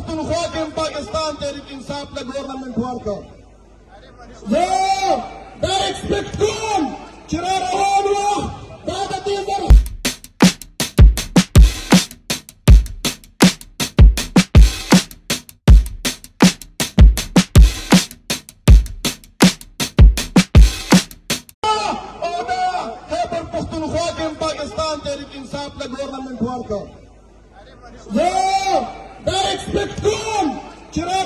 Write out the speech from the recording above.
پښتونخوا کې پاکستان تحریک انصاف له ګورنمنت ورکړ. زه دا ایکسپیکټ کوم چې را روان وخت دا د دې زر پښتونخوا کې پاکستان تحریک انصاف له ګورنمنت ورکړ. زه دا ایکسپیکټ کوم چې را